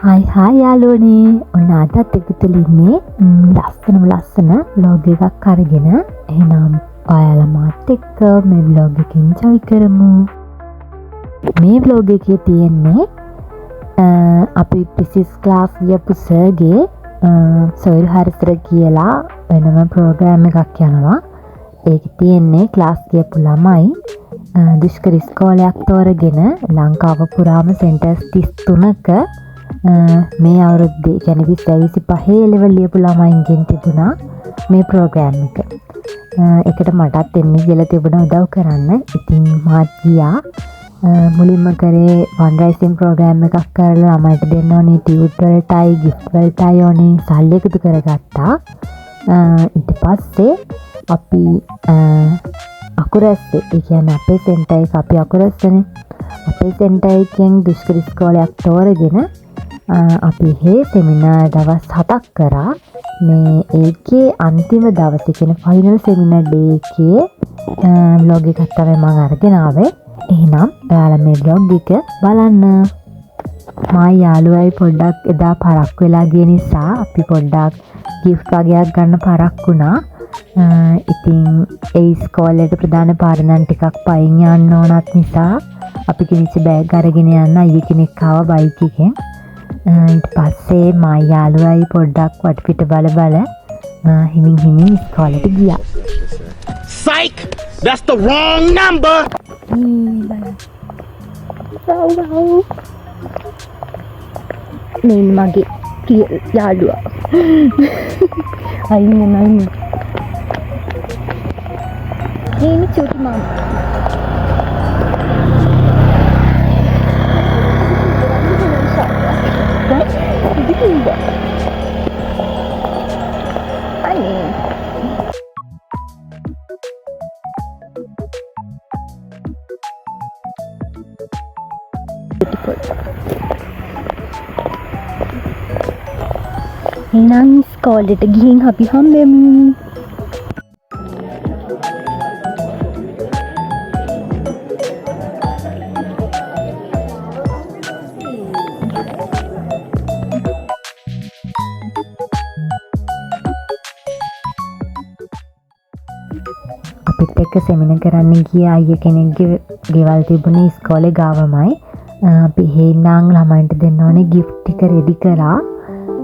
Hi යාළුවනේ. ඔන්න අදත් එකතුල ඉන්නේ ලස්සන vlog එකක් අරගෙන. එහෙනම් ඔයාලා මාත් එක්ක මේ vlog එක enjoy කරමු. මේ vlog එකේ තියෙන්නේ අපි physics class ගියපු සර්ගේ සොයිල් හරිතර කියලා වෙනම program එකක් යනවා. ඒක තියෙන්නේ class ගියපු ළමයි දුෂ්කර ඉස්කෝලයක් තෝරගෙන ලංකාව පුරාම centers 33ක මේ අවුරුද්දේ කියන්නේ 2025 ලෙවල් ලියපු ළමයින්ගෙන් තිබුණා මේ ප්‍රෝග්‍රෑම් එක. ඒකට මටත් එන්න කියලා තිබුණා උදව් කරන්න. ඉතින් මාත් ගියා. මුලින්ම කරේ ෆන්ඩ්රයිසින් ප්‍රෝග්‍රෑම් එකක් කරලා ළමයිට දෙන්න ඕනේ ටියුට් වලටයි ගිෆ්ට් වලටයි ඕනේ සල්ලි එකතු කරගත්තා. ඊට පස්සේ අපි අකුරැස්සේ ඒ කියන්නේ අපේ සෙන්ටර් එක අපි අකුරැස්සනේ. අපේ සෙන්ටර් එකෙන් දුෂ්කර ඉස්කෝලයක් තෝරගෙන අපි සෙමිනාර් දවස් 7ක් කරා. මේ ඒකේ අන්තිම දවසේ කියන ෆයිනල් සෙමිනාර් ඩේ එකේ vlog එකක් තමයි මම අරගෙන ආවේ. එහෙනම් ඔයාලා මේ vlog එක බලන්න. මා යාළුවයි පොඩ්ඩක් එදා පරක් වෙලා ගිය නිසා අපි පොඩ්ඩක් gift වගේක් ගන්න පරක් වුණා. ඉතින් ඒ ඉස්කෝලේට ප්‍රධාන පාරණන් ටිකක් පයින් යන්න ඕනත් නිසා අපි කිනිච්ච බෑග් අරගෙන යන්න අයිය කෙනෙක් ආවා බයික් එකෙන්. ඊට පස්සේ මා යාළුවයි පොඩ්ඩක් වටපිට බල හිමින් ඉස්කෝලේට ගියා. Psych! That's the wrong number! මේ මගේ යාළුවා. අයිනේ ini cuti mama. Nang sekolah gihing happy hamem. අපිත් එක්ක සෙමිනාර් කරන්න ගිය අයිය කෙනෙක්ගේ ගෙවල් තිබුණේ ඉස්කෝලේ ගාවමයි. අපි හේනාන් ළමයින්ට දෙන්න ඕනේ gift ටික රෙඩි කරා.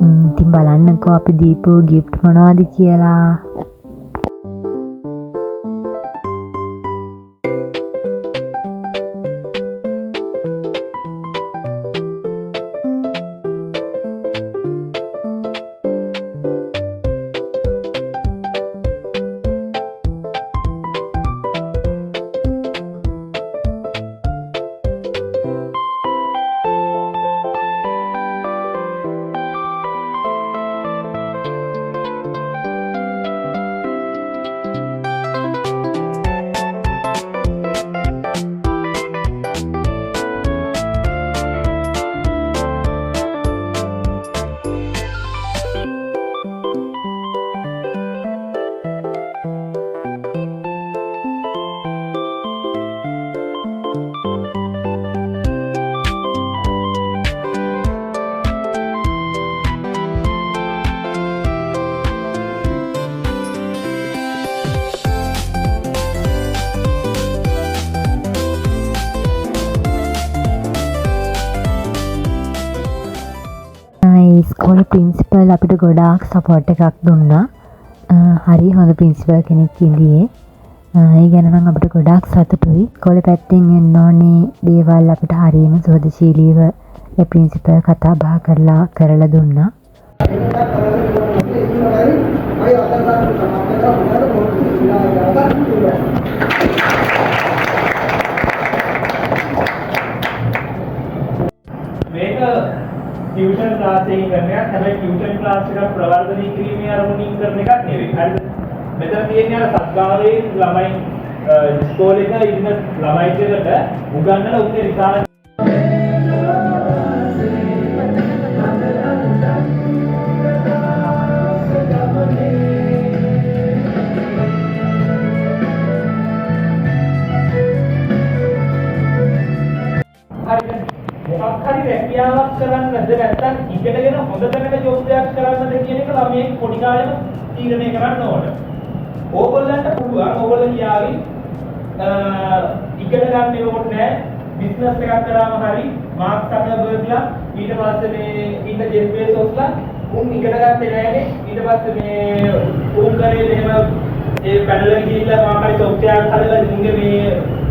ඉතින් බලන්නකෝ අපි දීපු gift මොනවද කියලා. ස්කෝලේ ප්‍රින්සිපල් අපිට ගොඩාක් සපෝට් එකක් දුන්නා. හරි හොඳ ප්‍රින්සිපල් කෙනෙක් ඉඳියේ. ඒ ගැන නම් අපිට ගොඩාක් සතුටුයි. ස්කෝලේ පැත්තෙන් එන්න ඕනේ දේවල් අපිට හරියම සුහදශීලීව ඒ ප්‍රින්සිපල් කතා බහ කරලා දුන්නා. ट्यूशन क्लास एक करने का हमें ट्यूशन क्लास का प्रवर्धन क्रिया रनिंग करने का नहीं हरिद මෙතන තියෙන්නේ අර සත්කාරයේ ළමයි ඉස්කෝලේක ඉන්න ළමයි දෙකට උගන්වන උත්තර විශාල මොකක් හරි රැකියාවක් කරන්න නැද්ද නැත්නම් ඉගෙනගෙන හොඳ තැනක ජොබ් එකක් කරන්නද කියන එක ළමයි පොඩි කාලේම තීරණය කරන්න ඕන. ඕගොල්ලන්ට පුළුවන් ඕගොල්ලෝ කියාවි ඉගෙන ගන්න ඕනේ නැහැ. බිස්නස් එකක් කරාම හරි මාර්ක් සකර්බර්ග්ලා ඊට පස්සේ මේ ඉන්න ජෙෆ් බේසොස්ලා උන් ඉගෙන ගත්තේ නැහැනේ. ඊට පස්සේ මේ උන් කරේ එහෙම ඒ පැනල ගිහිල්ලා මාකරි සොෆ්ට්වෙයාර් හදලා උන්ගේ මේ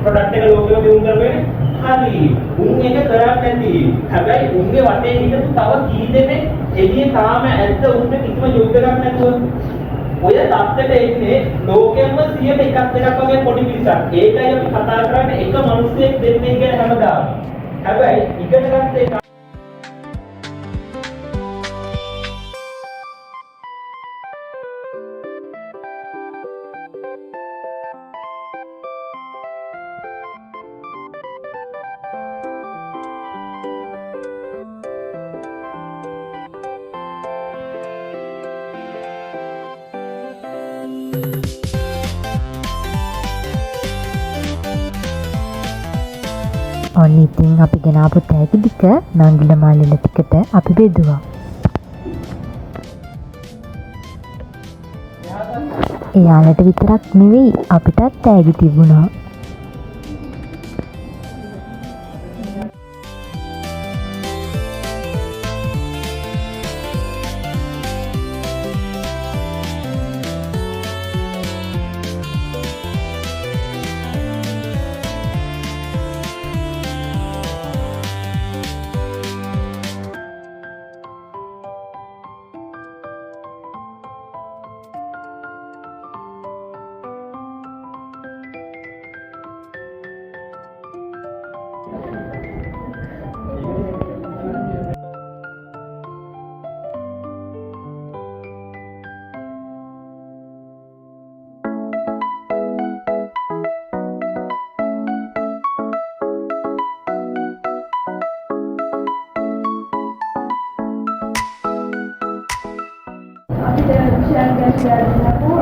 ප්‍රොඩක්ට් එක ලෝකෙම දියුණු කරගෙන හරි උන් එක කරන්නේ නැති. හැබැයි උන්ගේ වටේ හිටපු තව කී දෙනෙක් එළියේ තාම ඇත්ත උන්ට කිසිම ජොබ් එකක් නැතුව ඔය තත්ත්වයට එන්නේ ලෝකෙම 100ට එකක් දෙකක් වගේ පොඩි පිරිසක්. ඒකයි අපි කතා කරන්නේ එක මිනිස්සෙක් දෙන්නේ ගැන හැමදාම. හැබැයි ඉගෙන ගන්න එක ඔන්න ඉතින් අපි ගෙනාපු තෑගි ටික නංගිල මාලිල ටිකට අපි බෙදුවා. එයාලට විතරක් නෙවෙයි අපිටත් තෑගි තිබුණා.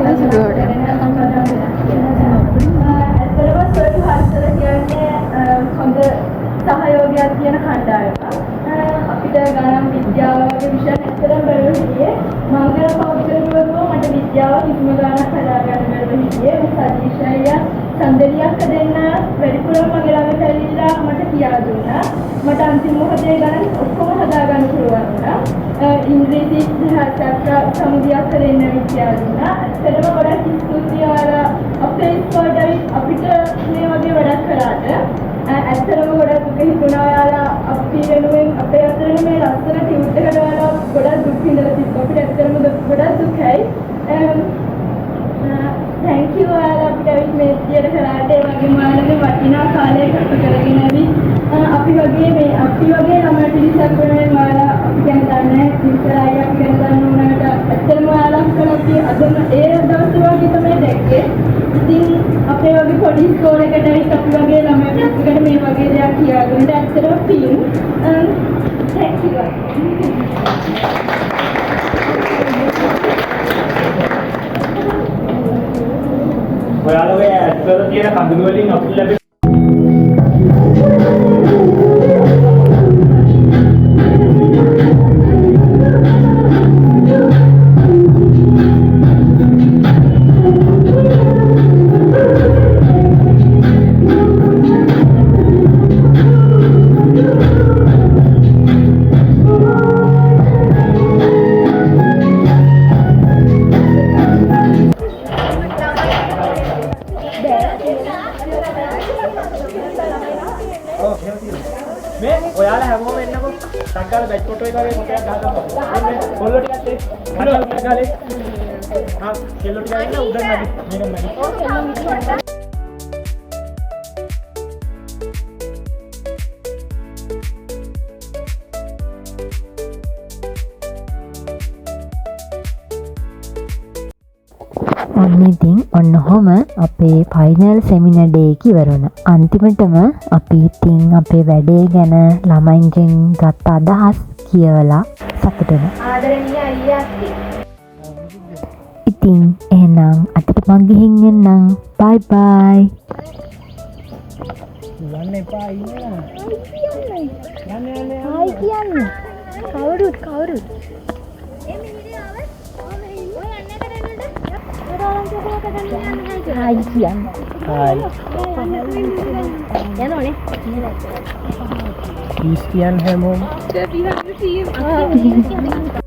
That's good. හොඳ සහයෝගයක් තියෙන කණ්ඩායමක්. අපිට ගණන් විද්‍යාව වගේ විෂය ඇත්තටම බැලුවා හිටියේ. මංගල පෞද්ගලිකවම මට විද්‍යාව කිසිම ගණනක් හදාගන්න බැරුව හිටියේ. සතීෂය සම්දෙලියක් දෙන්න වැඩිපුරම මගේ ළඟට ඇවිල්ලා මට කියා දුන්නා. මට අන්තිම මොහොතේ ගණන් ඔක්කොම හදාගන්න පුළුවන් වුණා. ඉංග්‍රීසි සාහිත්‍ය සමුදියක් දෙන්න විද්‍යාව දුන්නා. ඇත්තටම ගොඩක් ස්තුතියි ඔයාලා අපේ ඉස්කෝලේ අපිට මේ වගේ වැඩක් කරාට. ඇත්තටම ගොඩක් දුක හිතුණා ඔයාලා අපි වෙනුවෙන් අපේ අතරේ මේ ලස්සන ටියුට් එකට ඔයාලා ගොඩක් දුක් විඳලා තිබ්බා. අපිට ඇත්තටම ගොඩක් දුකයි. thank you ඔයාලා අපිට ඇවිත් මේ විදියට කරාට ඒ වගේම ඔයාලගේ වටිනා කාලය ගත කරගෙන ඇවිත් අපි වගේ ළමයි පිරිසක් වෙනුවෙන් ඔයාලා අපි ගැන දන්නේ ඉස්සරහයි අපි ගැන දන්න උනාට ඇත්තටම ඔයාලා අපි අදම ඒ දවස් වගේ තමයි දැක්කේ. ඉතින් අපේ වගේ පොඩි ස්කෝලයකට ඇවිත් අපි වගේ ළමයි පිරිසකට මේ වගේ දෙයක් කියා දුන්නට ඇත්තටම පින්. thank you. ඔයාලා ඔය ඇත්තට තියෙන කඳුළු වලින් අපිට ලැබෙන මේ ඔයාලා හැමෝම එන්නකො සංකාල බැච් ෆොටෝ එක වගේ මොකක්ද ගහගන්න. එන්න කොල්ලෝ ටිකක් එයි. හලෝ ගාලේ. කෙල්ලෝ ටිකක් එන්න උඩ නැගි. මේක නැගි. ඔන්න ඉතින් ඔන්න ඔහොම අපේ ෆයිනල් සෙමිනර් ඩේ එක ඉවර වුණා. අන්තිමටම අපි ඉතින් අපේ වැඩේ ගැන ළමයින්ගෙන් ගත්ත අදහස් කියවලා සතුටු වුණා. ආදරණීය අයියා අක්කේ. ඉතින් එහෙනම් අදට මං ගිහින් එන්නම්. බයි බයි. යන්න එපා ඉන්න. ආයි කියන්නේ. කවුරුත් හායි කියන්න. ක්‍රිස්තියන් හැමෝම අපි